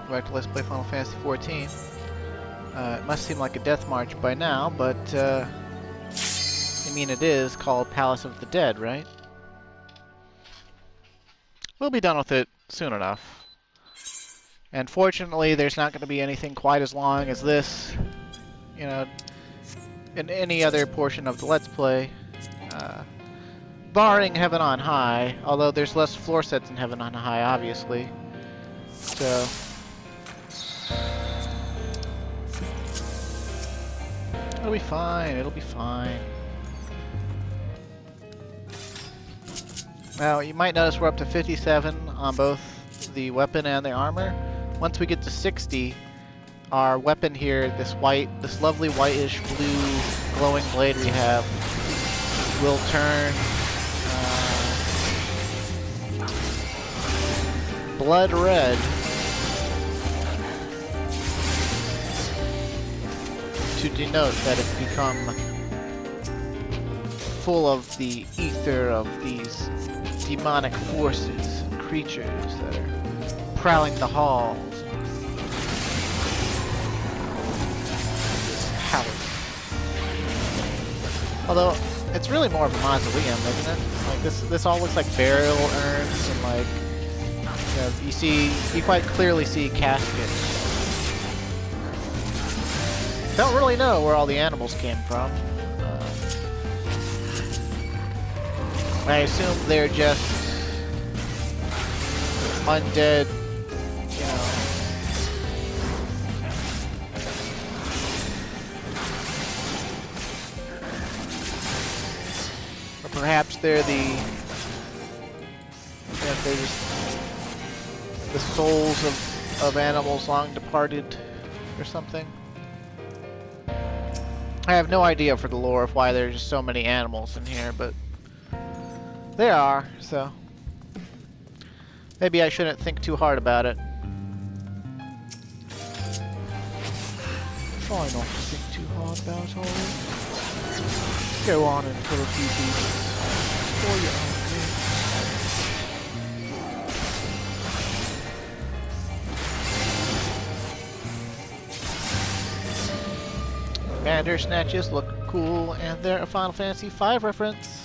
welcome back to Let's Play Final Fantasy XIV. It must seem like a death march by now, but I mean it is called Palace of the Dead, right? We'll be done with it soon enough. And fortunately, there's not going to be anything quite as long as this, you know, in any other portion of the Let's Play. Barring Heaven on High, although there's less floor sets in Heaven on High, obviously. So it'll be fine, it'll be fine. Now, you might notice we're up to 57 on both the weapon and the armor. Once we get to 60, our weapon here, this lovely whitish blue glowing blade we have, will turn blood red to denote that it's become full of the ether of these demonic forces and creatures that are prowling the halls of this palace. Although it's really more of a mausoleum, isn't it? Like this all looks like burial urns and like, you know, you quite clearly see caskets. Don't really know where all the animals came from. I assume they're just undead, you know. Or perhaps they're they're just the souls of animals long departed or something. I have no idea for the lore of why there's just so many animals in here, but there are, so maybe I shouldn't think too hard about it. Try not to think too hard about it. Go on and kill a few people for your own good. Commander snatches look cool, and they're a Final Fantasy V reference.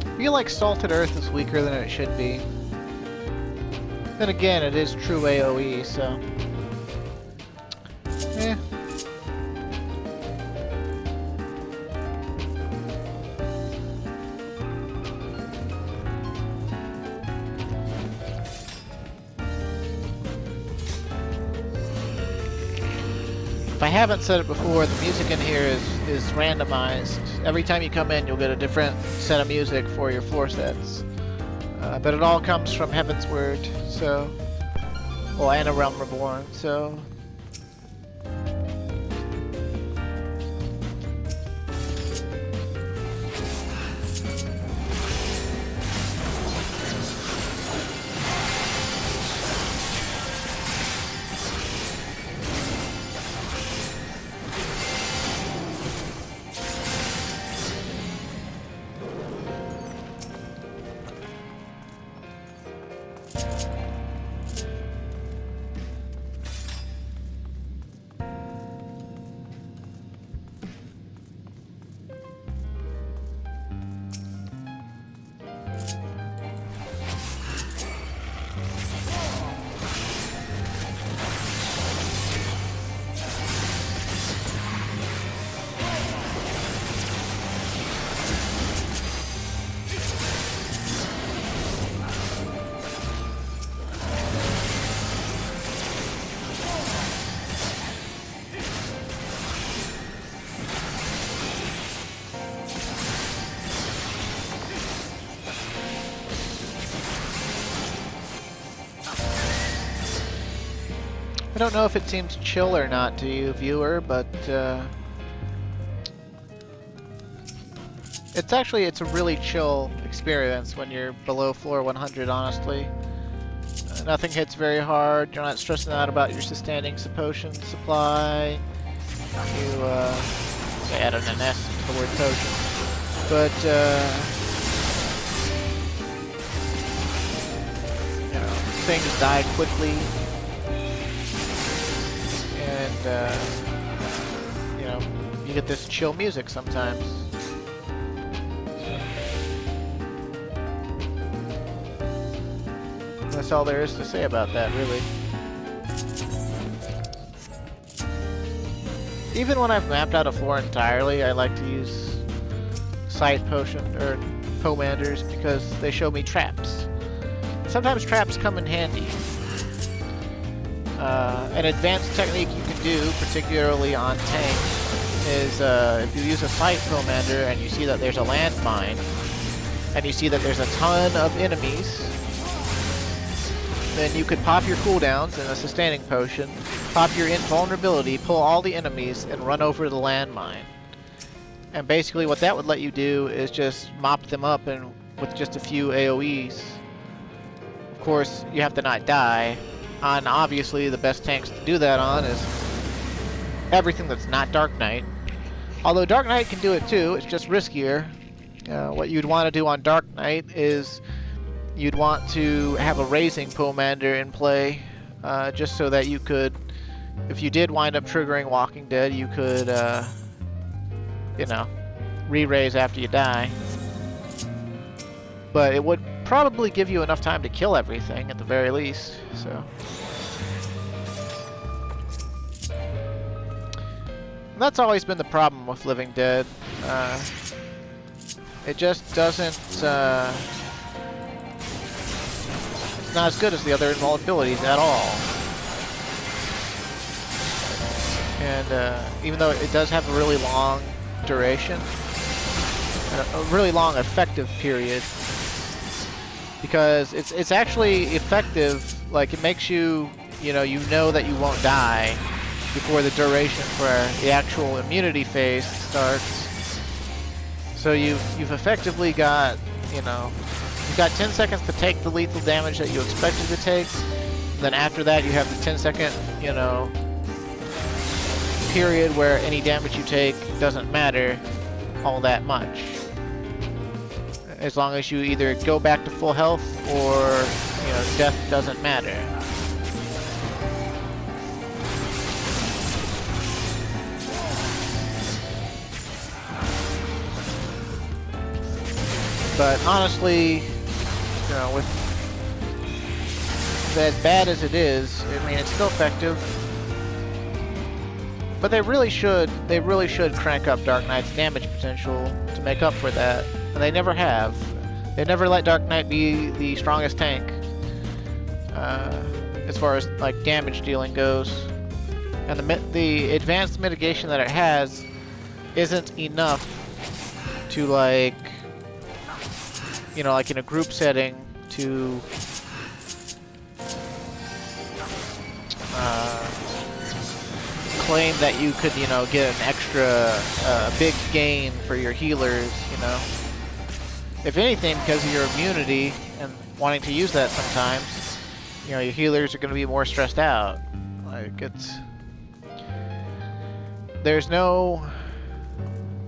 I feel like Salted Earth is weaker than it should be. Then again, it is true AoE, so eh. If I haven't said it before, the music in here is randomized. Every time you come in, you'll get a different set of music for your floor sets. But it all comes from Heaven's Word, so... well, and a Realm Reborn, so... I don't know if it seems chill or not to you, viewer, but it's a really chill experience when you're below floor 100, honestly. Nothing hits very hard, you're not stressing out about your sustaining potion supply. You, I added an S to the word potion. But, you know, things die quickly. And, you know, you get this chill music sometimes. That's all there is to say about that, really. Even when I've mapped out a floor entirely, I like to use sight potion or pomanders because they show me traps. Sometimes traps come in handy. An advanced technique you can do, particularly on tank, is if you use a sight pomander and you see that there's a landmine, and you see that there's a ton of enemies, then you could pop your cooldowns in a sustaining potion, pop your invulnerability, pull all the enemies, and run over the landmine. And basically what that would let you do is just mop them up and with just a few AoEs. Of course, you have to not die. And obviously the best tanks to do that on is everything that's not Dark Knight. Although Dark Knight can do it too, it's just riskier. What you'd want to do on Dark Knight is you'd want to have a raising pomander in play, just so that you could, if you did wind up triggering Walking Dead, you could, you know, re-raise after you die. But it would probably give you enough time to kill everything at the very least, so. And that's always been the problem with Living Dead. It just doesn't, it's not as good as the other invulnerabilities at all. And even though it does have a really long duration, a really long effective period, because it's actually effective. Like, it makes you, you know that you won't die before the duration for the actual immunity phase starts. So you've effectively got, you've got 10 seconds to take the lethal damage that you expected to take. Then after that, you have the 10-second, period where any damage you take doesn't matter all that much. As long as you either go back to full health or, death doesn't matter. But honestly, with as bad as it is, I mean, it's still effective. But they really should crank up Dark Knight's damage potential to make up for that. And they never have. They never let Dark Knight be the strongest tank, as far as like damage dealing goes. And the advanced mitigation that it has isn't enough to like in a group setting to claim that you could, get an extra big gain for your healers, If anything, because of your immunity and wanting to use that sometimes, your healers are going to be more stressed out. Like, there's no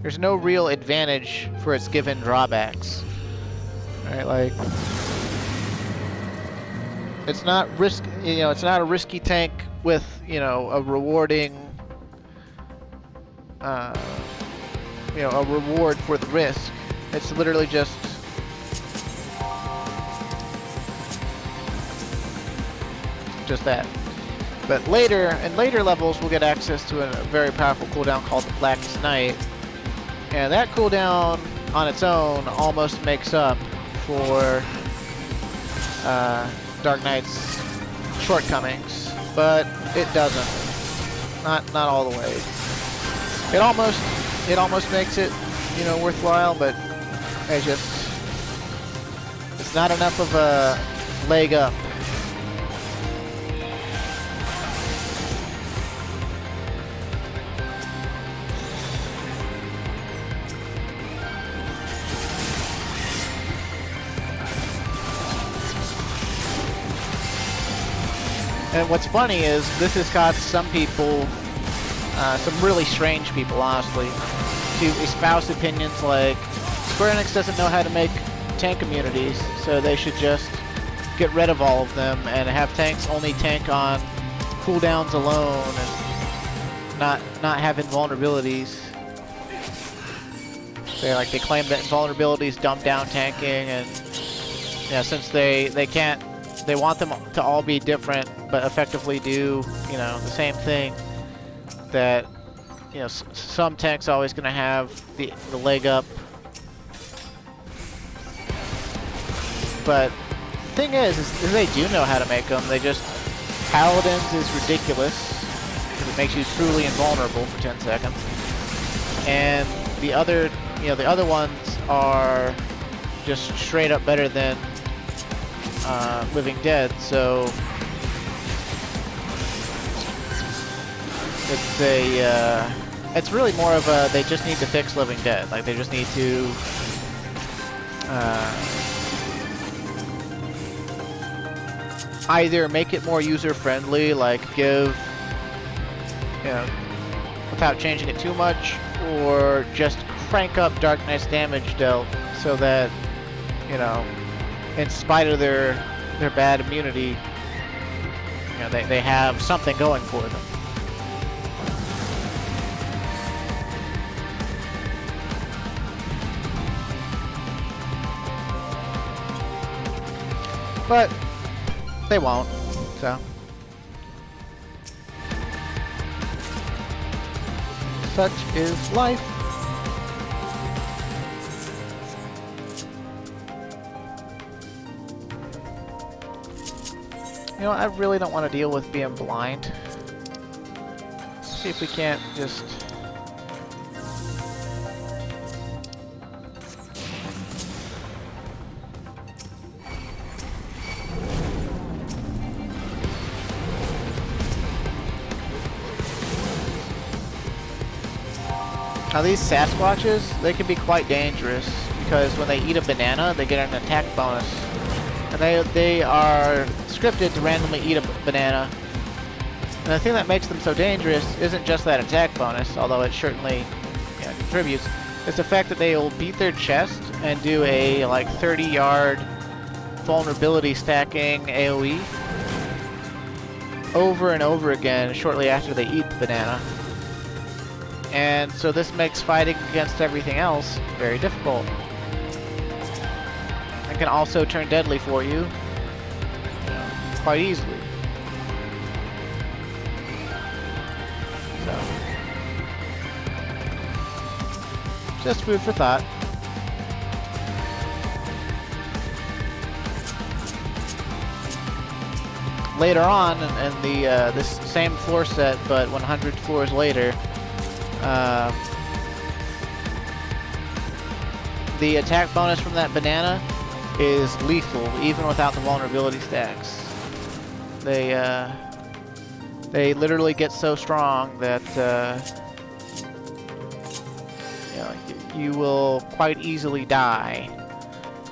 real advantage for its given drawbacks. Right, like, it's not it's not a risky tank with, a rewarding, a reward for the risk. It's literally just that. But in later levels, we'll get access to a very powerful cooldown called the Blackest Night, and that cooldown on its own almost makes up for Dark Knight's shortcomings, but it doesn't. Not all the way. It almost makes it, worthwhile, but it's not enough of a leg up. And what's funny is this has got some people, some really strange people, honestly, to espouse opinions like Square Enix doesn't know how to make tank communities, so they should just get rid of all of them and have tanks only tank on cooldowns alone and not have invulnerabilities. They claim that invulnerabilities dumb down tanking, and yeah, since they want them to all be different but effectively do, you know, the same thing, that, you know, some tanks always going to have the leg up. But the thing is they do know how to make them. They just, Paladins is ridiculous because it makes you truly invulnerable for 10 seconds, and the other, you know, the other ones are just straight up better than Living Dead, so it's really more of a, they just need to fix Living Dead. Like, they just need to either make it more user-friendly, like give, you know, without changing it too much, or just crank up Darkness damage dealt so that, you know, in spite of their bad immunity, you know, they have something going for them. But they won't, so. Such is life. You know, I really don't want to deal with being blind. Let's see if we can't just... Now these Sasquatches, they can be quite dangerous because when they eat a banana, they get an attack bonus. And they are scripted to randomly eat a banana. And the thing that makes them so dangerous isn't just that attack bonus, although it certainly, you know, contributes. It's the fact that they will beat their chest and do a like 30-yard vulnerability stacking AoE over and over again shortly after they eat the banana. And so this makes fighting against everything else very difficult. It can also turn deadly for you, quite easily. So, just food for thought. Later on, in the this same floor set, but 100 floors later, the attack bonus from that banana is lethal, even without the vulnerability stacks. They literally get so strong that you know, you will quite easily die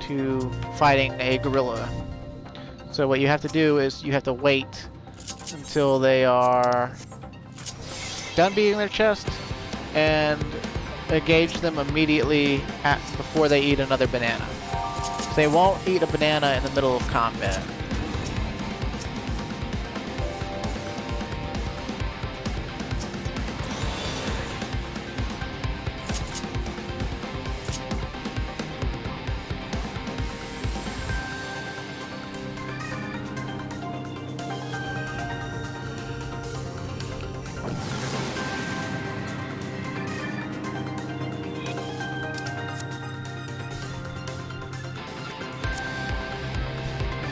to fighting a gorilla. So what you have to do is you have to wait until they are done beating their chest and engage them immediately before they eat another banana. So they won't eat a banana in the middle of combat.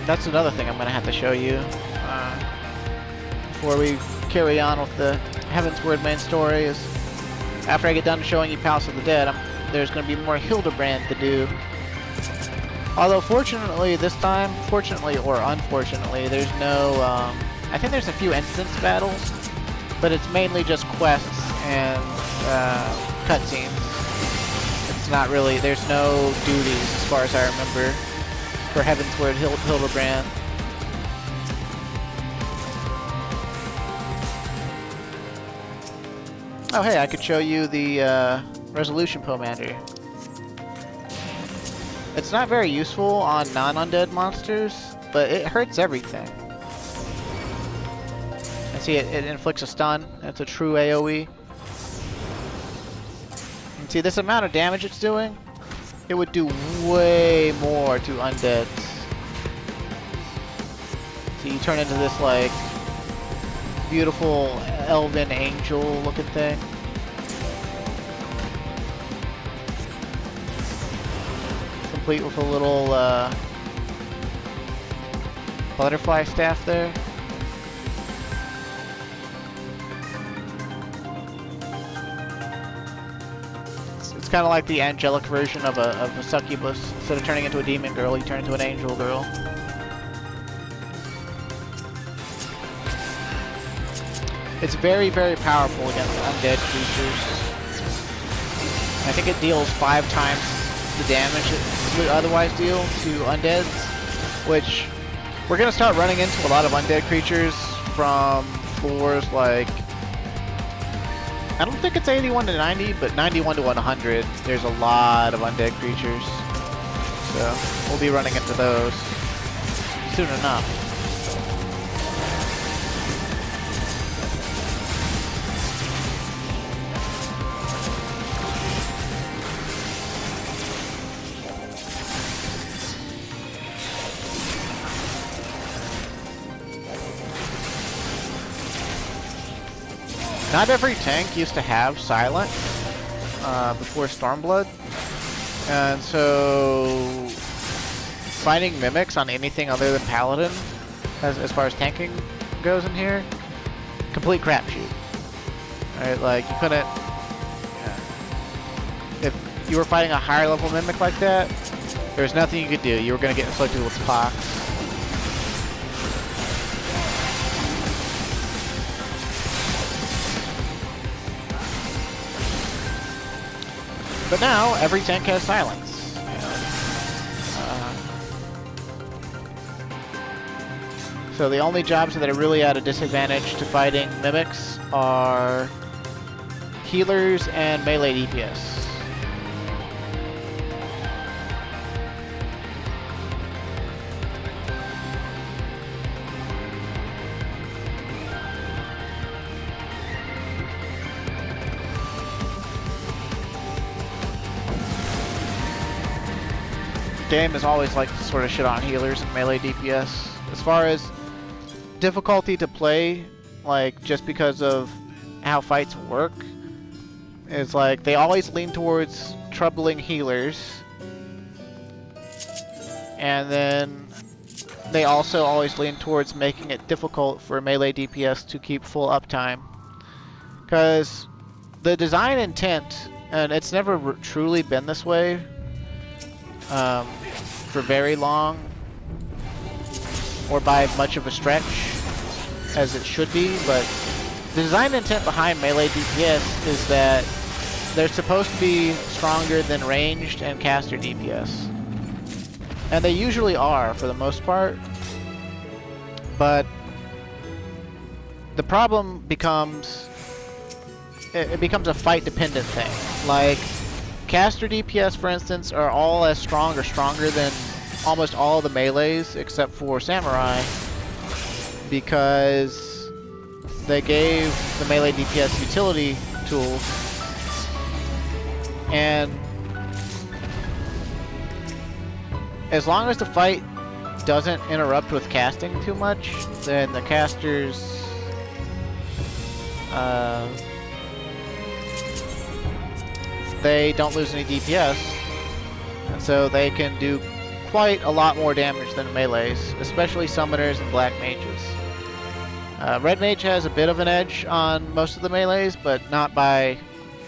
That's another thing I'm going to have to show you before we carry on with the Heavensward main story. Is after I get done showing you Palace of the Dead, there's going to be more Hildebrand to do. Although fortunately this time, fortunately or unfortunately, there's no, I think there's a few instance battles, but it's mainly just quests and cutscenes. It's not really, there's no duties as far as I remember for Heavensward Hildebrand. Oh hey, I could show you the resolution pomander. It's not very useful on non-undead monsters, but it hurts everything. And see, it inflicts a stun. It's a true AoE. And see, this amount of damage it's doing, it would do way more to undeads. So you turn into this, like, beautiful elven angel looking thing. Complete with a little butterfly staff there. It's kind of like the angelic version of a succubus. Instead of turning into a demon girl, you turn into an angel girl. It's very, very powerful against undead creatures. I think it deals 5 times the damage it would otherwise deal to undeads, which we're going to start running into a lot of undead creatures from floors like, I don't think it's 81 to 90, but 91 to 100. There's a lot of undead creatures, so we'll be running into those soon enough. Not every tank used to have Silent before Stormblood, and so finding mimics on anything other than Paladin, as far as tanking goes in here, complete crapshoot. Right, like you couldn't. If you were fighting a higher level mimic like that, there was nothing you could do. You were going to get inflicted with pox. But now, every tank has silence. So the only jobs that are really at a disadvantage to fighting mimics are healers and melee DPS. Game has always liked to sort of shit on healers and melee DPS. As far as difficulty to play, like just because of how fights work, is like they always lean towards troubling healers, and then they also always lean towards making it difficult for melee DPS to keep full uptime. Because the design intent, and it's never truly been this way for very long, or by much of a stretch, as it should be, but the design intent behind melee DPS is that they're supposed to be stronger than ranged and caster DPS. And they usually are, for the most part, but the problem becomes, it becomes a fight-dependent thing. Like, caster DPS, for instance, are all as strong or stronger than almost all of the melees except for Samurai, because they gave the melee DPS utility tools, and as long as the fight doesn't interrupt with casting too much, then the casters they don't lose any DPS, and so they can do quite a lot more damage than melees, especially summoners and black mages. Red mage has a bit of an edge on most of the melees, but not by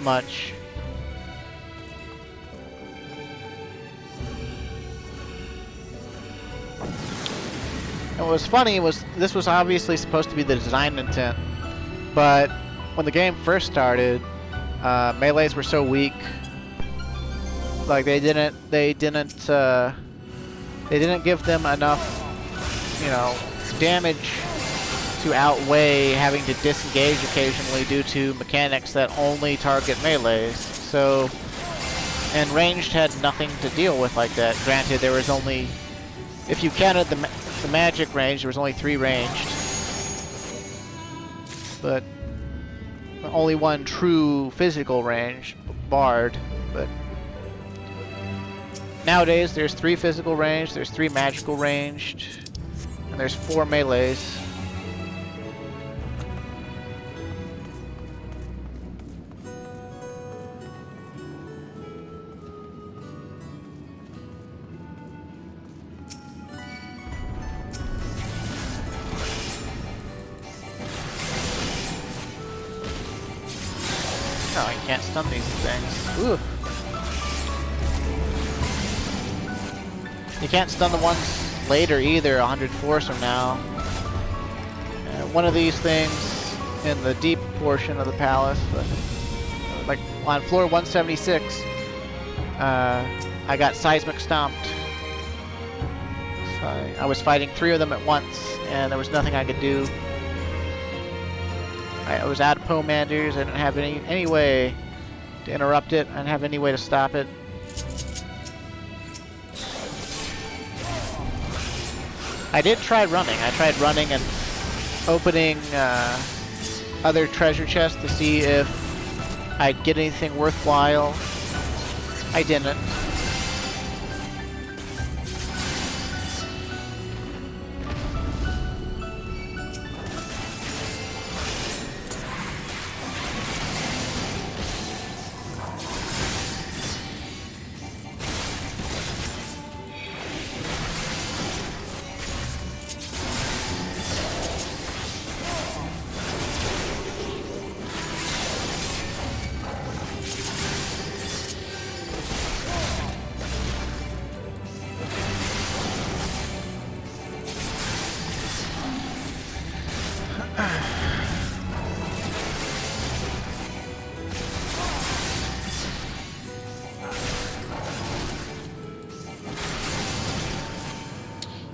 much. And what was funny was this was obviously supposed to be the design intent, but when the game first started, melees were so weak, like they didn't give them enough, you know, damage to outweigh having to disengage occasionally due to mechanics that only target melees. So, and ranged had nothing to deal with like that. Granted, there was only, if you counted the magic range, there was only 3 ranged. But only 1 true physical range, Bard. But nowadays, there's 3 physical ranged, there's 3 magical ranged, and there's 4 melees. Oh, you can't stun these things. Ooh. You can't stun the ones later either, 100 force from now. One of these things in the deep portion of the palace, like on floor 176, I got seismic stomped. So I was fighting 3 of them at once, and there was nothing I could do. I was out of Pomanders. I didn't have any way to interrupt it. I didn't have any way to stop it. I did try running. I tried running and opening other treasure chests to see if I'd get anything worthwhile. I didn't.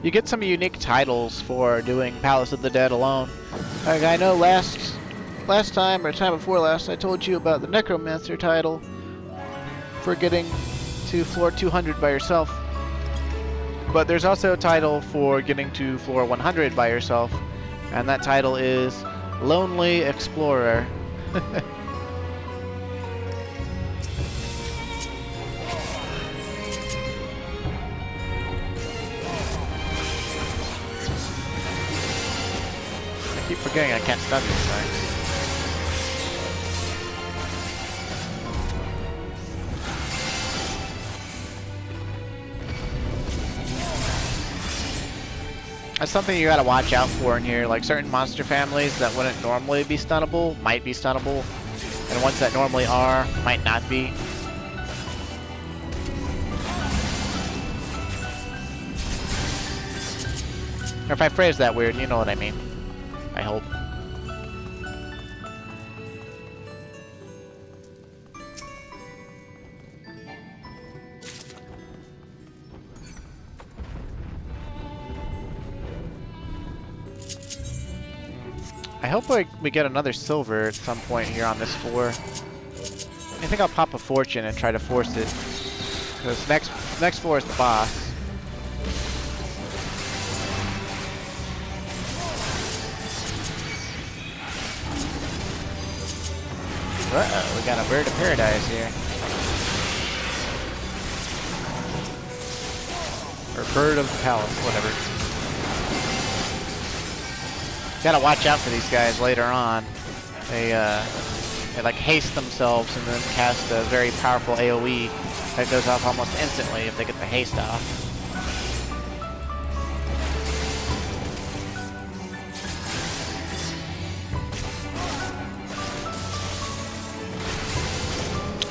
You get some unique titles for doing Palace of the Dead alone. Like I know last time or time before last, I told you about the Necromancer title for getting to floor 200 by yourself. But there's also a title for getting to floor 100 by yourself, and that title is Lonely Explorer. I keep forgetting I can't stun these things. That's something you gotta watch out for in here. Like certain monster families that wouldn't normally be stunnable might be stunnable, and ones that normally are might not be. Or if I phrase that weird, you know what I mean. I hope. I hope we get another silver at some point here on this floor. I think I'll pop a fortune and try to force it, because next floor is the boss. Uh-oh, we got a bird of paradise here. Or bird of the palace, whatever. Gotta watch out for these guys later on. They like haste themselves and then cast a very powerful AoE that goes off almost instantly if they get the haste off.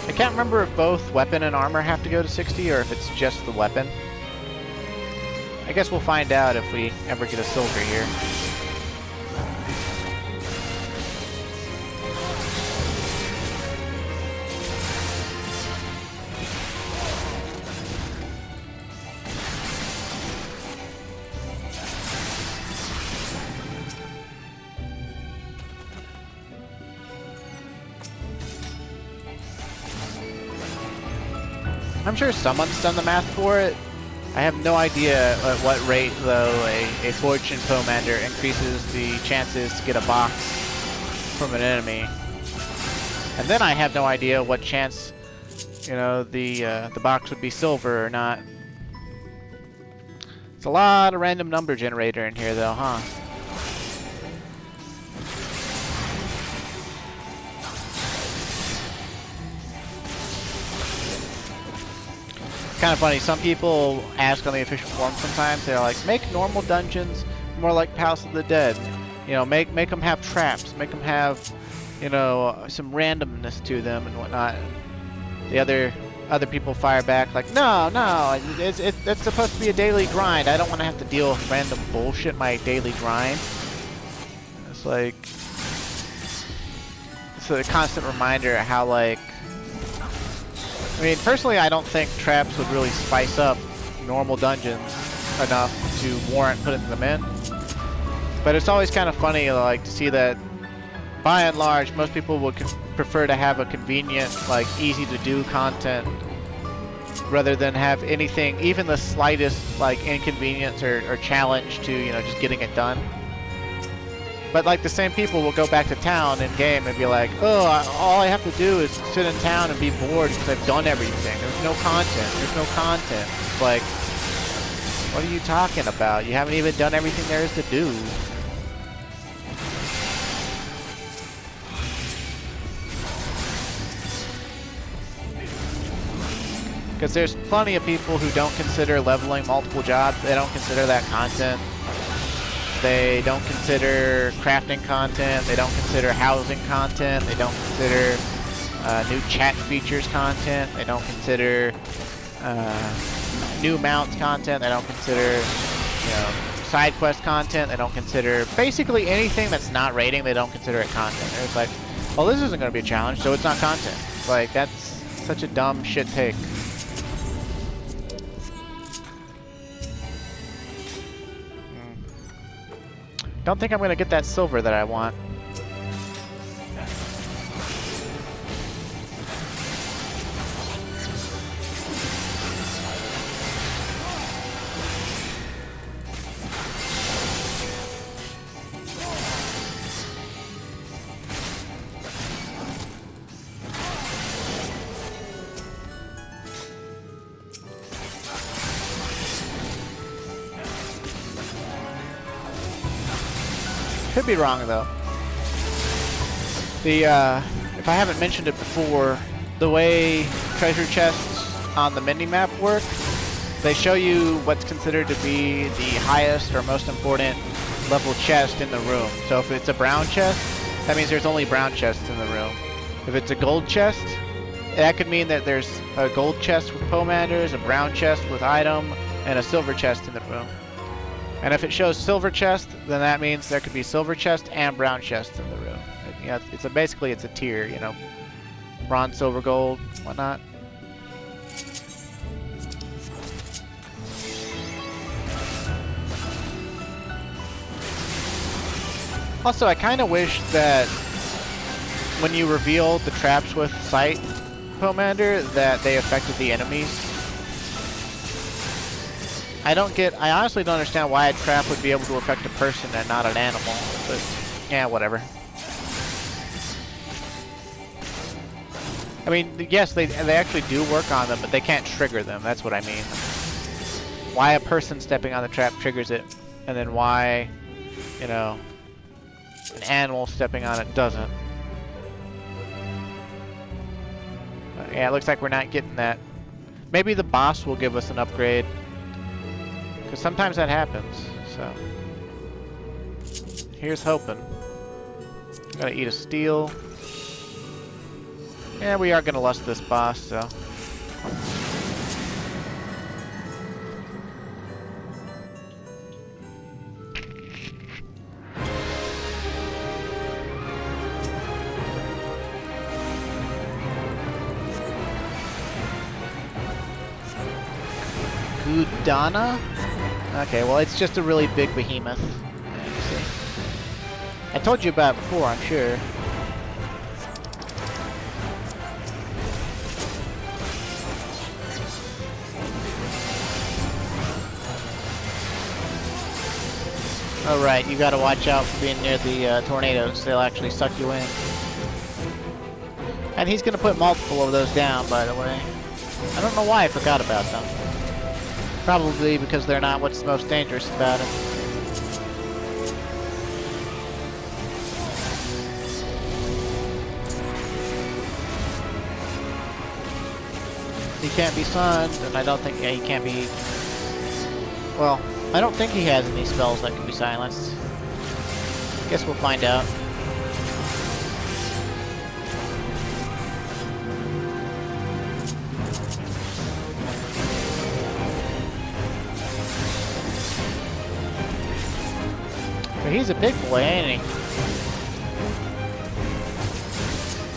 I can't remember if both weapon and armor have to go to 60 or if it's just the weapon. I guess we'll find out if we ever get a silver here. I'm sure someone's done the math for it. I have no idea at what rate, though, a Fortune Pomander increases the chances to get a box from an enemy. And then I have no idea what chance, you know, the box would be silver or not. It's a lot of random number generator in here, though, huh? Kind of funny. Some people ask on the official forum sometimes. They're like, make normal dungeons more like House of the Dead. You know, make them have traps. Make them have, you know, some randomness to them and whatnot. The other people fire back like, no, it's supposed to be a daily grind. I don't want to have to deal with random bullshit in my daily grind. It's like, it's a constant reminder of how, like, I mean, personally, I don't think traps would really spice up normal dungeons enough to warrant putting them in. But it's always kind of funny, like, to see that, by and large, most people would prefer to have a convenient, like, easy-to-do content rather than have anything, even the slightest, like, inconvenience or challenge to, you know, just getting it done. But, like, the same people will go back to town in game and be like, oh, all I have to do is sit in town and be bored because I've done everything. There's no content. There's no content. It's like, what are you talking about? You haven't even done everything there is to do. Because there's plenty of people who don't consider leveling multiple jobs. They don't consider that content. They don't consider crafting content. They don't consider housing content. They don't consider new chat features content. They don't consider new mounts content. They don't consider, you know, side quest content. They don't consider basically anything that's not raiding. They don't consider it content. They're just like, well, this isn't going to be a challenge, so it's not content. Like, that's such a dumb shit take. Don't think I'm gonna get that silver that I want. Could be wrong though. The if I haven't mentioned it before, the way treasure chests on the minimap work, they show you what's considered to be the highest or most important level chest in the room. So if it's a brown chest, that means there's only brown chests in the room. If it's a gold chest, that could mean that there's a gold chest with pomanders, a brown chest with item, and a silver chest in the room. And if it shows silver chest, then that means there could be silver chest and brown chest in the room. You know, basically it's a tier, you know, bronze, silver, gold, whatnot. Also, I kind of wish that when you reveal the traps with sight pomander, that they affected the enemies. I honestly don't understand why a trap would be able to affect a person and not an animal, but yeah, whatever. I mean, yes, they actually do work on them, but they can't trigger them, that's what I mean. Why a person stepping on the trap triggers it, and then why, you know, an animal stepping on it doesn't. Yeah, it looks like we're not getting that. Maybe the boss will give us an upgrade. Because sometimes that happens, so. Here's hoping. Gotta eat a steel. Yeah, we are gonna lust this boss, so. Gudana? Okay, well, it's just a really big behemoth. See. I told you about it before, I'm sure. Oh right, you gotta watch out for being near the tornadoes. They'll actually suck you in. And he's gonna put multiple of those down, by the way. I don't know why I forgot about them. Probably because they're not what's most dangerous about it. He can't be sunned, and I don't think he can't be... Well, I don't think he has any spells that can be silenced. Guess we'll find out. But he's a big boy, ain't he?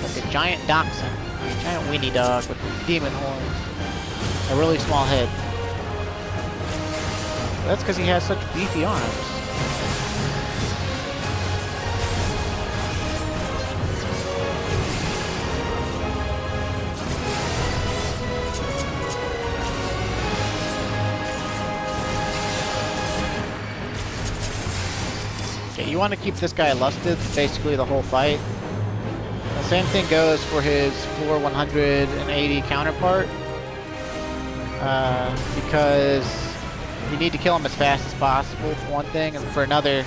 Like a giant dachshund. Giant weenie dog with demon horns. A really small head. That's because he has such beefy arms. Okay, you want to keep this guy lusted basically the whole fight. The same thing goes for his floor 180 counterpart. Because you need to kill him as fast as possible, for one thing, and for another,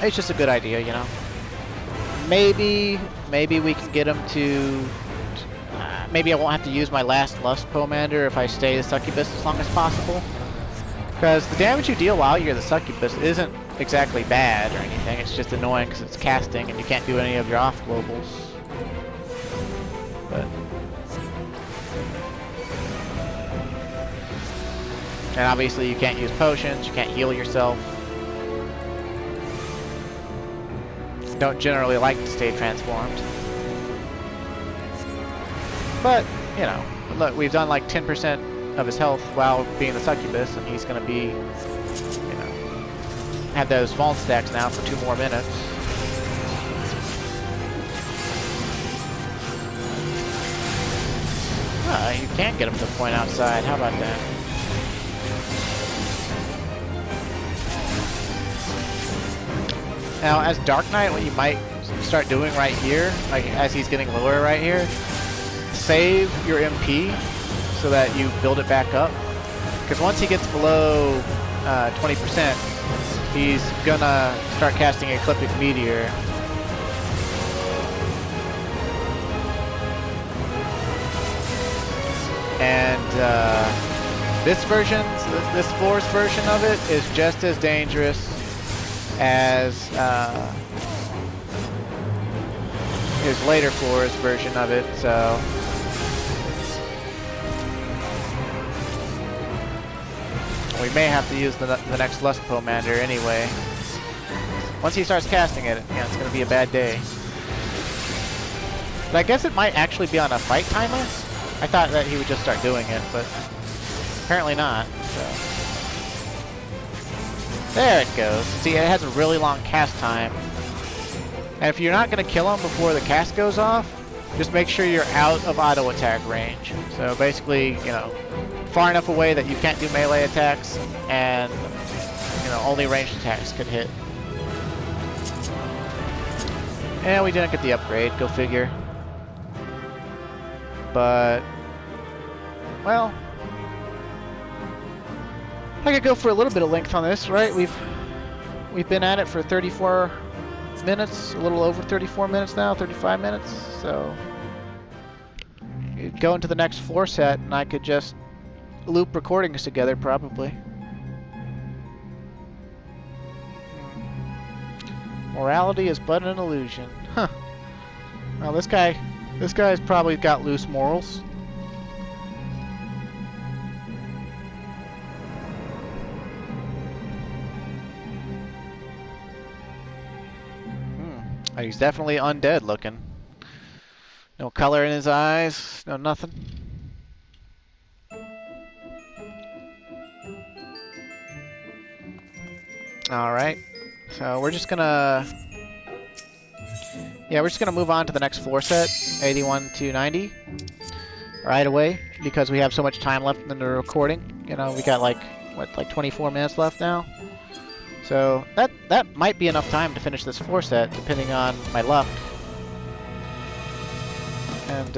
it's just a good idea, you know. Maybe we can get him to, maybe I won't have to use my last Lust Pomander if I stay the Succubus as long as possible. Because the damage you deal while you're the Succubus isn't exactly bad or anything, it's just annoying because it's casting and you can't do any of your off-globals. But... And obviously you can't use potions, you can't heal yourself. Don't generally like to stay transformed. But, you know, look, we've done like 10% of his health while being the Succubus, and he's gonna be, you know, have those Vault stacks now for 2 more minutes. You can get him to point outside, how about that? Now, as Dark Knight, what you might start doing right here, like as he's getting lower right here, save your MP so that you build it back up. Because once he gets below 20%, he's gonna start casting Ecliptic Meteor. And this floor's version of it is just as dangerous as his later floor's version of it, so we may have to use the next Lust Pomander anyway. Once he starts casting it, yeah, it's going to be a bad day. But I guess it might actually be on a fight timer. I thought that he would just start doing it, but apparently not, so. There it goes. See, it has a really long cast time. And if you're not going to kill him before the cast goes off, just make sure you're out of auto attack range. So basically, you know, far enough away that you can't do melee attacks, and, you know, only ranged attacks could hit. And we didn't get the upgrade, go figure. But, well, I could go for a little bit of length on this, right? We've been at it for 34 minutes, a little over 34 minutes now, 35 minutes. So go into the next floor set, and I could just loop recordings together, probably. Morality is but an illusion. Huh. Well, this guy's probably got loose morals. He's definitely undead looking. No color in his eyes, no nothing. Alright, so we're just gonna... Yeah, we're just gonna move on to the next floor set, 81 to 90. right away because we have so much time left in the recording. You know, we got like, what, like 24 minutes left now? So that might be enough time to finish this floor set, depending on my luck. And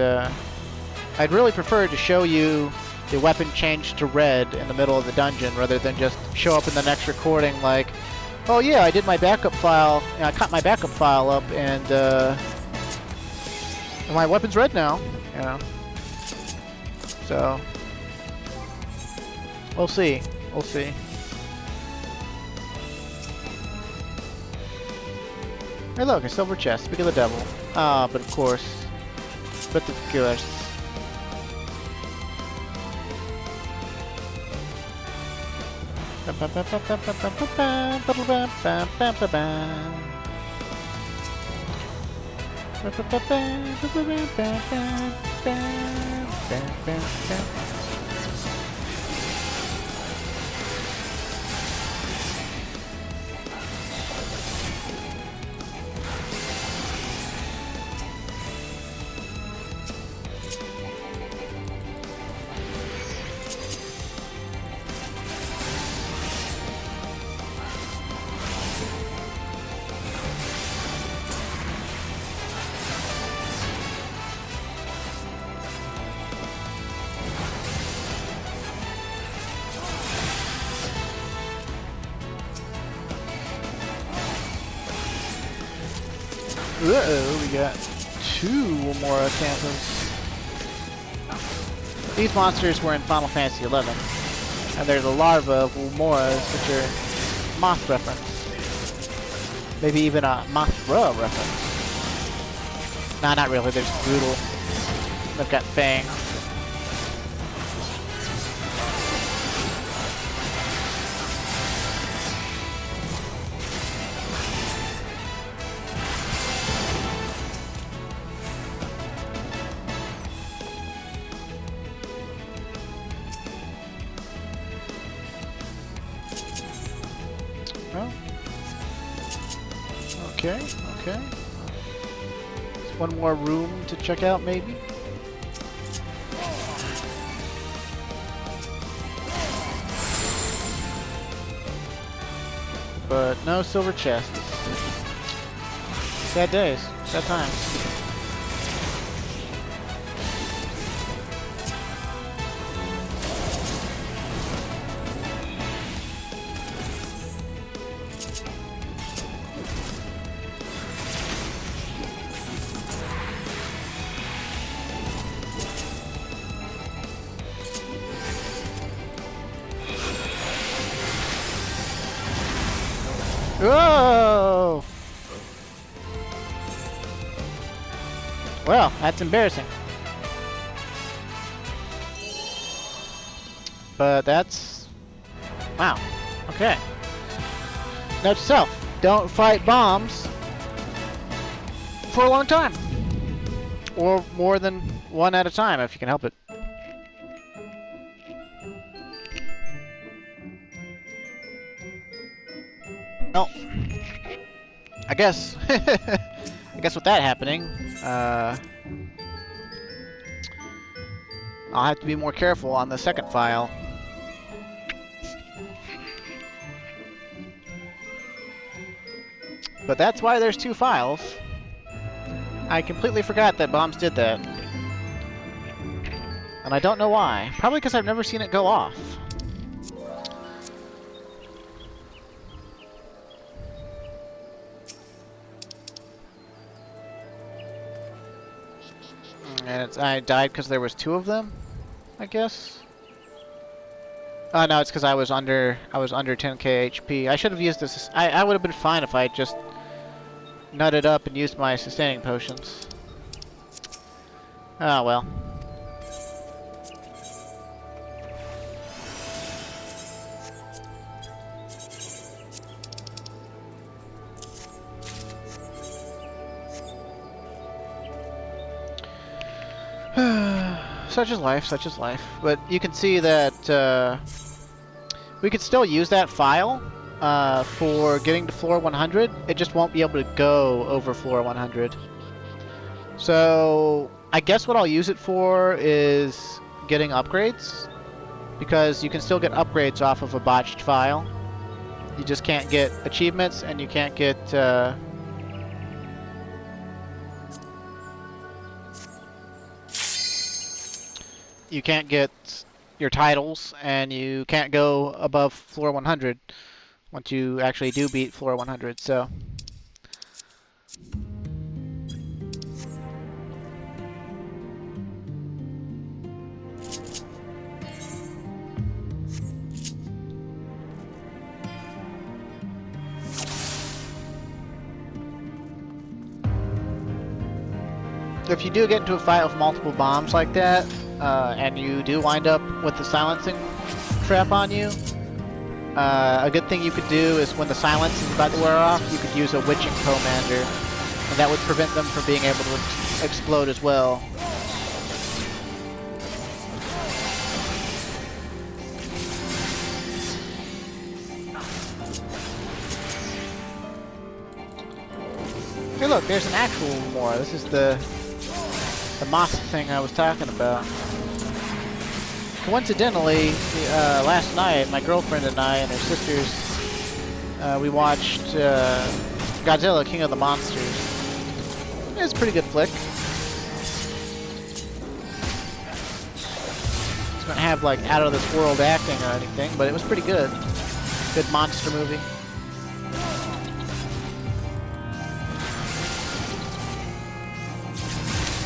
I'd really prefer to show you the weapon change to red in the middle of the dungeon rather than just show up in the next recording like, oh yeah, I did my backup file, I caught my backup file up, and my weapon's red now, you know. So, we'll see. We'll see. Hey look, a silver chest. Speak of the devil. Ah, but of course. But of course. Uh-oh, we got 2 Womora Santas. These monsters were in Final Fantasy XI, and there's a larva of Womoras, which are Moth reference. Maybe even a Mothra reference. Nah, not really, they're just brutal. They've got fangs. Okay, okay. There's one more room to check out, maybe? But no silver chests. Sad days. Sad times. Whoa! Well, that's embarrassing. But that's... wow. Okay. Note to self, don't fight bombs for a long time. Or more than one at a time, if you can help it. Well, I guess, I guess with that happening, I'll have to be more careful on the second file. But that's why there's 2 files. I completely forgot that bombs did that. And I don't know why. Probably because I've never seen it go off. And I died because there was 2 of them, I guess. Oh no, it's because I was under 10k HP. I should have used this. I would have been fine if I had just nutted up and used my sustaining potions. Oh well. Such is life, such is life. But you can see that we could still use that file for getting to floor 100. It just won't be able to go over floor 100. So I guess what I'll use it for is getting upgrades, because you can still get upgrades off of a botched file. You just can't get achievements, and you can't get your titles, and you can't go above floor 100 once you actually do beat floor 100. So if you do get into a fight with multiple bombs like that, and you do wind up with the silencing trap on you, a good thing you could do is when the silence is about to wear off, you could use a witching commander, and that would prevent them from being able to explode as well. Hey look, there's an actual more. This is the mosque thing I was talking about. Coincidentally, last night, my girlfriend and I and her sisters, we watched Godzilla, King of the Monsters. It's a pretty good flick. It's gonna have like out of this world acting or anything, but it was pretty good. Good monster movie.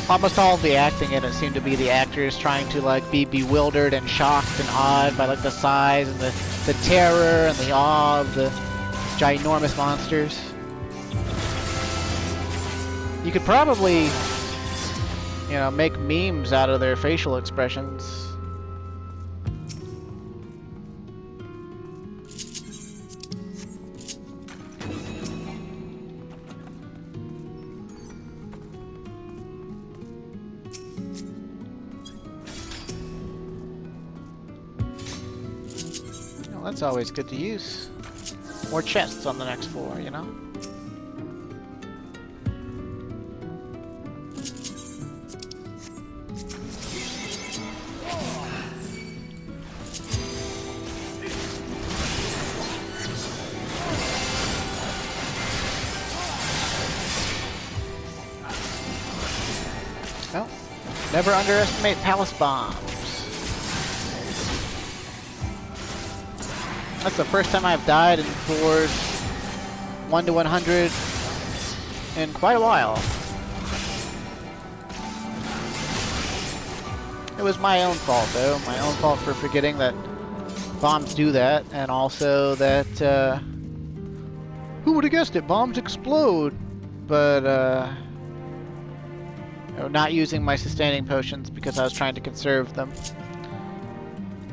Almost all of the acting in it seemed to be the actors trying to like be bewildered and shocked and awed by like the size and the terror and the awe of the ginormous monsters. You could probably, you know, make memes out of their facial expressions. That's always good to use. More chests on the next floor, you know? Well, never underestimate palace bombs. That's the first time I've died in floors 1 to 100 in quite a while. It was my own fault, though. My own fault for forgetting that bombs do that, and also that, who would have guessed it? Bombs explode! But, not using my sustaining potions because I was trying to conserve them.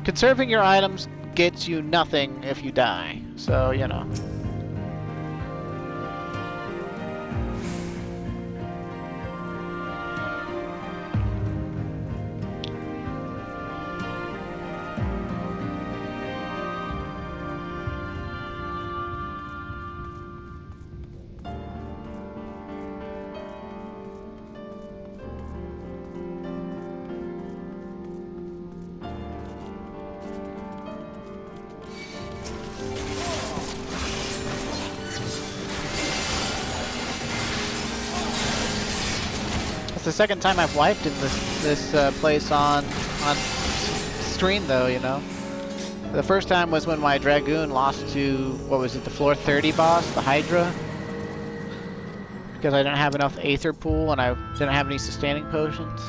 Conserving your items gets you nothing if you die, so you know. The second time I've wiped in this place on stream, though, you know. The first time was when my Dragoon lost to, what was it, the floor 30 boss, the Hydra, because I didn't have enough Aether Pool and I didn't have any sustaining potions.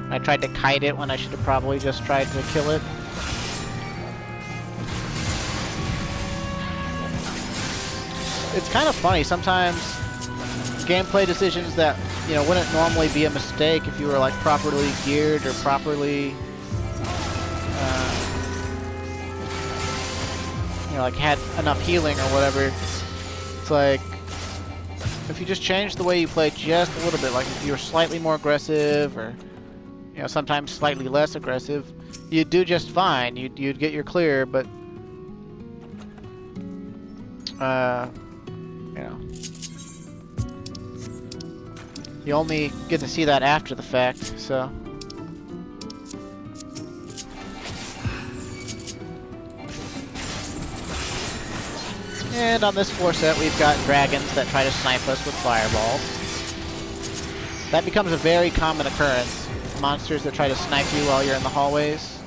I tried to kite it when I should have probably just tried to kill it. It's kind of funny, sometimes gameplay decisions that, you know, wouldn't normally be a mistake if you were like properly geared or properly, you know, like had enough healing or whatever. It's like, if you just change the way you play just a little bit, like if you were slightly more aggressive or, you know, sometimes slightly less aggressive, you'd do just fine. You'd get your clear, but, you know, You only get to see that after the fact, so... And on this floor set, we've got dragons that try to snipe us with fireballs. That becomes a very common occurrence. Monsters that try to snipe you while you're in the hallways.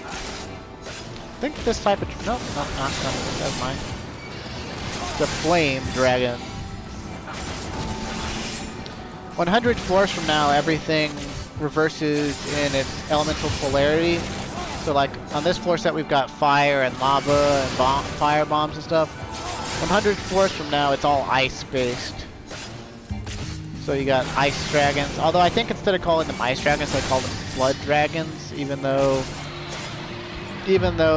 I think this type of... No, not that's mine. The flame dragon. 100 floors from now, everything reverses in its elemental polarity. So like on this floor set we've got fire and lava and fire bombs and stuff. 100 floors from now it's all ice based. So you got ice dragons. Although I think instead of calling them ice dragons they call them flood dragons, even though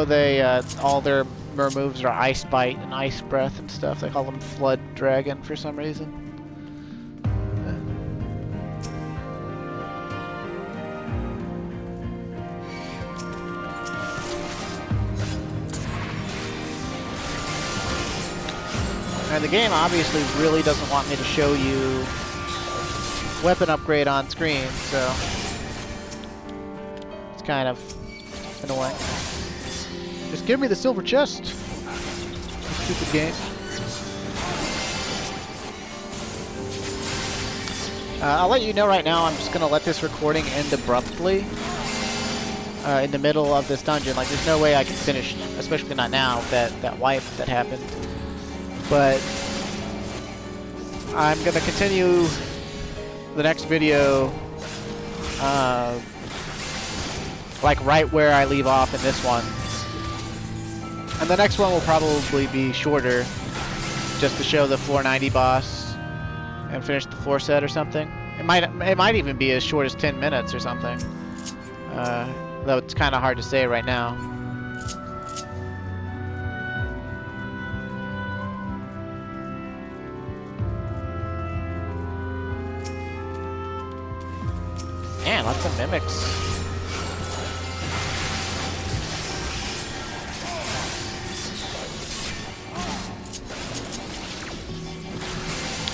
they all their moves are ice bite and ice breath and stuff. They call them flood dragon for some reason. And the game obviously really doesn't want me to show you weapon upgrade on screen, so it's kind of annoying. Just give me the silver chest. Stupid game. I'll let you know right now, I'm just going to let this recording end abruptly in the middle of this dungeon. Like, there's no way I can finish, especially not now, that wipe that happened. But I'm going to continue the next video like right where I leave off in this one. And the next one will probably be shorter, just to show the floor 90 boss and finish the floor set or something. It might even be as short as 10 minutes or something. Though it's kind of hard to say right now. Man, lots of mimics.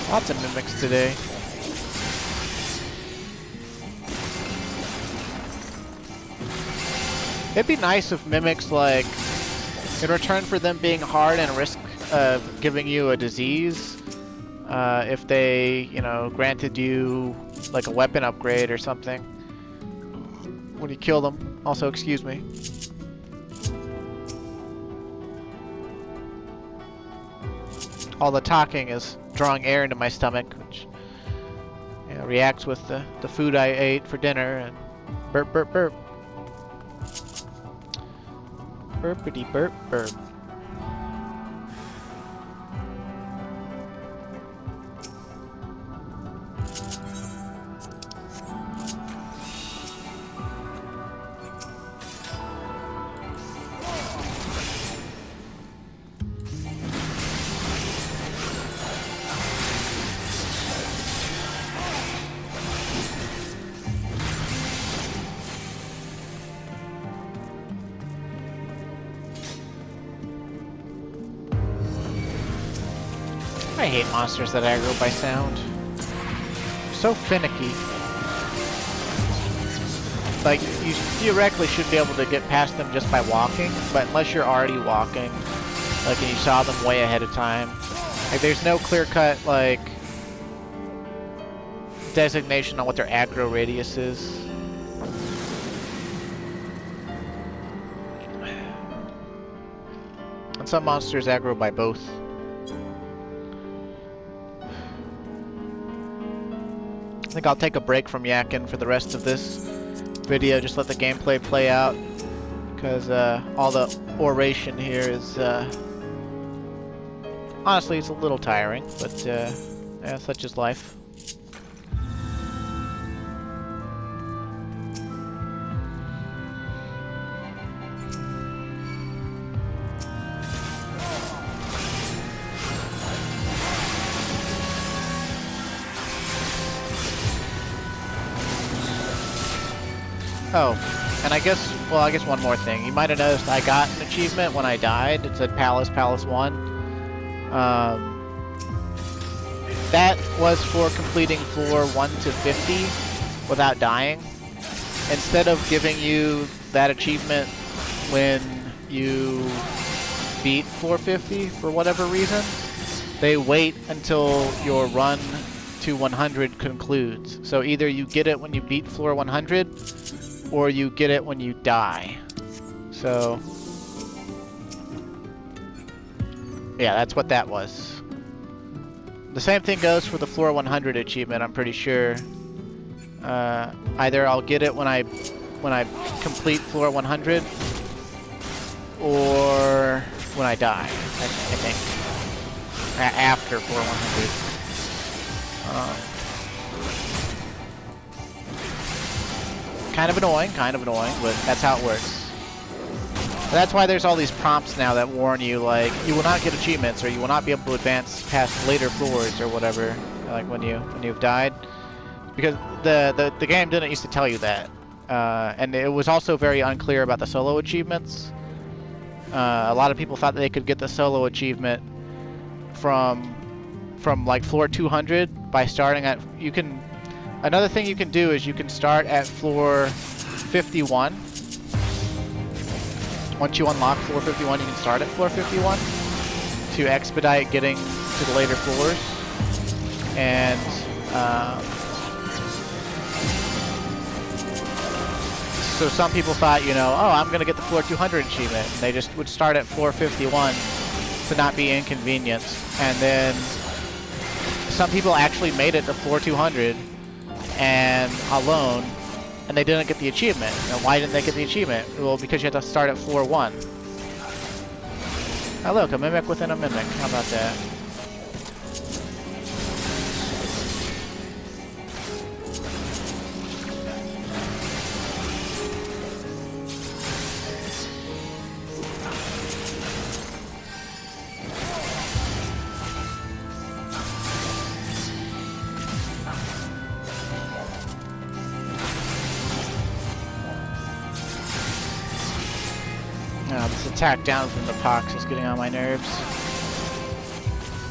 Lots of mimics today. It'd be nice if mimics, like, in return for them being hard and risk of giving you a disease, if they, you know, granted you like a weapon upgrade or something when you kill them. Also, excuse me. All the talking is drawing air into my stomach, which, you know, reacts with the food I ate for dinner, and burp, burp, burp. Burpity burp burp. I hate monsters that aggro by sound. So finicky. Like, you theoretically should be able to get past them just by walking, but unless you're already walking, like, and you saw them way ahead of time, like, there's no clear-cut, like, designation on what their aggro radius is. And some monsters aggro by both. I think I'll take a break from yakking for the rest of this video, just let the gameplay play out, because all the oration here is, honestly, it's a little tiring, but yeah, such is life. Oh, and I guess one more thing. You might have noticed I got an achievement when I died. It said Palace 1. that was for completing floor 1 to 50 without dying. Instead of giving you that achievement when you beat floor 50 for whatever reason, they wait until your run to 100 concludes. So either you get it when you beat floor 100, or you get it when you die. So yeah, that's what that was. The same thing goes for the floor 100 achievement, I'm pretty sure. Either I'll get it when I complete floor 100, or when I die, I think. After floor 100. Kind of annoying, but that's how it works. That's why there's all these prompts now that warn you, like, you will not get achievements, or you will not be able to advance past later floors, or whatever, like when you've died. Because the game didn't used to tell you that. And it was also very unclear about the solo achievements. A lot of people thought that they could get the solo achievement from like floor 200 by starting at, another thing you can do is you can start at floor 51. Once you unlock floor 51, you can start at floor 51 to expedite getting to the later floors. And so some people thought, oh, I'm going to get the floor 200 achievement. And they just would start at floor 51 to not be inconvenienced. And then some people actually made it to floor 200 and alone, and they didn't get the achievement. And why didn't they get the achievement? Well, because you had to start at floor 1. Oh look, a mimic within a mimic. How about that? This attack down from the pox is getting on my nerves.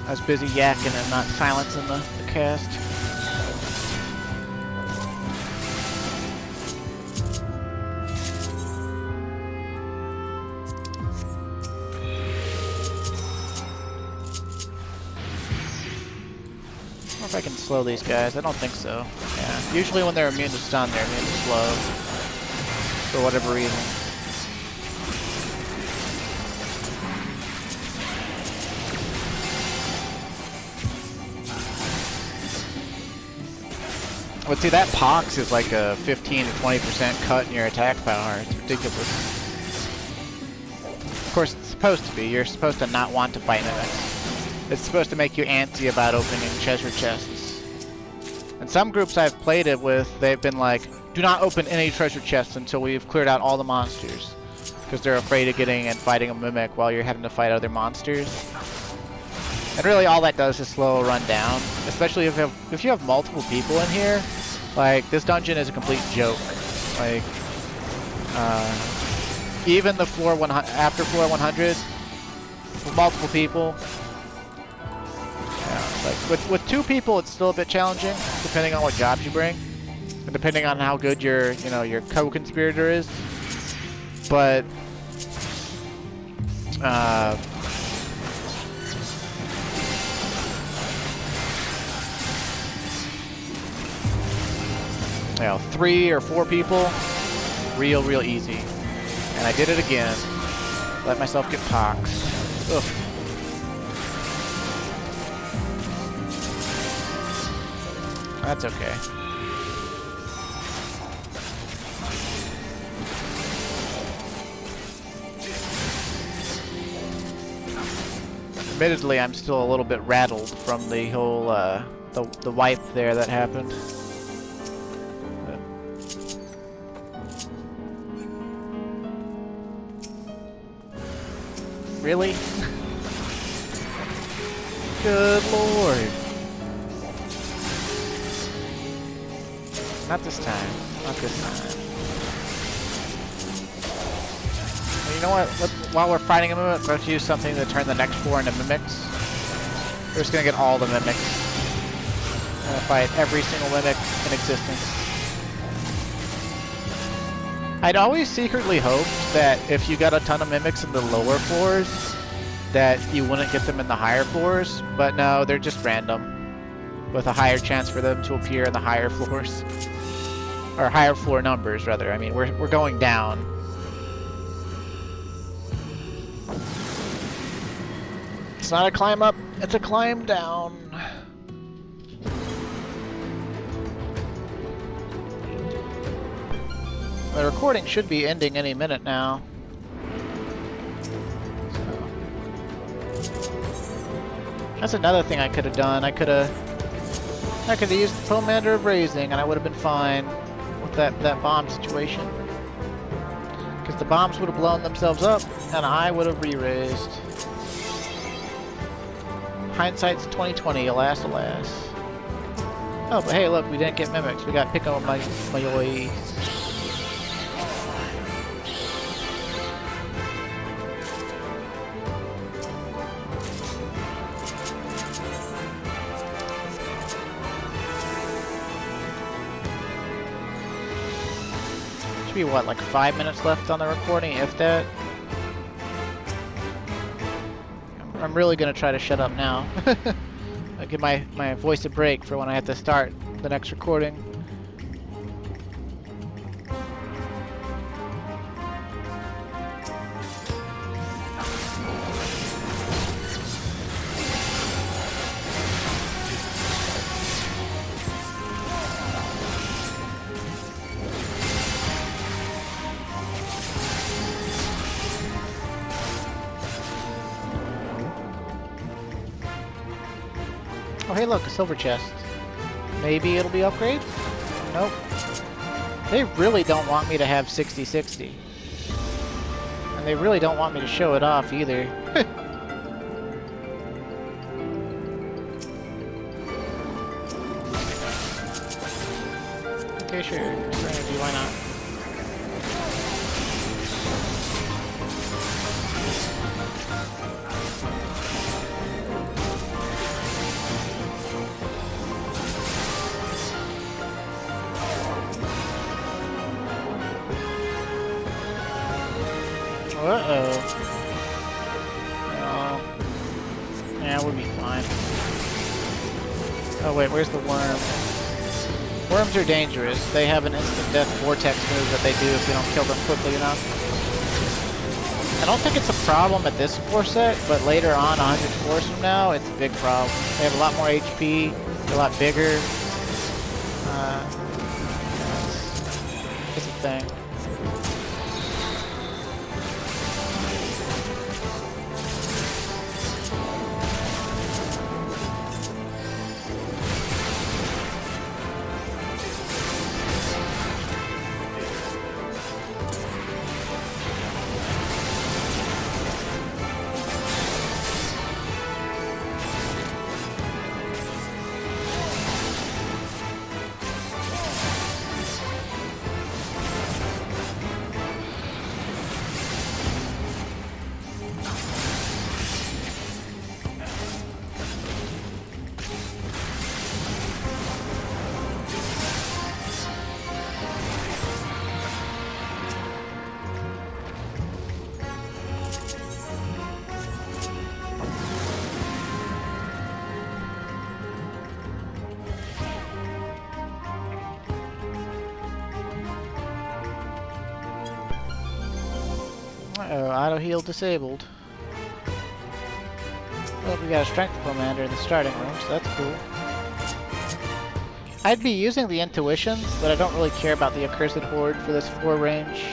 I was busy yakking and not silencing the cast. I wonder if I can slow these guys. I don't think so. Yeah. Usually when they're immune to stun, they're immune to slow. For whatever reason. But see, that pox is like a 15 to 20% cut in your attack power. It's ridiculous. Of course, it's supposed to be. You're supposed to not want to fight mimics. It's supposed to make you antsy about opening treasure chests. And some groups I've played it with, they've been like, do not open any treasure chests until we've cleared out all the monsters. Because they're afraid of getting and fighting a mimic while you're having to fight other monsters. And really all that does is slow a run down. Especially if you have multiple people in here. Like, this dungeon is a complete joke. Like, even the floor 100, after floor 100, with multiple people. Yeah, like with 2 people, it's still a bit challenging, depending on what jobs you bring, and depending on how good your co-conspirator is. But you know, 3 or 4 people, real easy. And I did it again. Let myself get poxed. Ugh. That's okay. Admittedly, I'm still a little bit rattled from the whole the wipe there that happened. Really? Good lord. Not this time. Not this time. Well, you know what? While we're fighting a mimic, let's use something to turn the next 4 into mimics. We're just gonna get all the mimics. gonna fight every single mimic in existence. I'd always secretly hoped that if you got a ton of mimics in the lower floors, that you wouldn't get them in the higher floors, but no, they're just random, with a higher chance for them to appear in the higher floors. Or higher floor numbers, rather. I mean, we're going down. It's not a climb up, it's a climb down. The recording should be ending any minute now. That's another thing I could have done. I could have used the Pomander of Raising, and I would have been fine with that bomb situation. Because the bombs would have blown themselves up, and I would have re-raised. Hindsight's 2020, alas, alas. Oh, but hey, look, we didn't get mimics. We got Pico and Mayoi. Be what, like 5 minutes left on the recording, if that? I'm really gonna try to shut up now. I give my voice a break for when I have to start the next recording. Oh, hey, look, a silver chest. Maybe it'll be upgrade? Nope. They really don't want me to have 60-60. And they really don't want me to show it off either. Okay, sure. Energy, why not? Uh-oh. Oh. Yeah, we'll be fine. Oh wait, where's the worm? Worms are dangerous. They have an instant death vortex move that they do if you don't kill them quickly enough. I don't think it's a problem at this floor set, but later on, 100 floors from now, it's a big problem. They have a lot more HP, they're a lot bigger. It's a thing. Uh-oh, auto heal disabled. Well, we got a strength commander in the starting room, so that's cool. I'd be using the intuitions, but I don't really care about the accursed horde for this 4 range.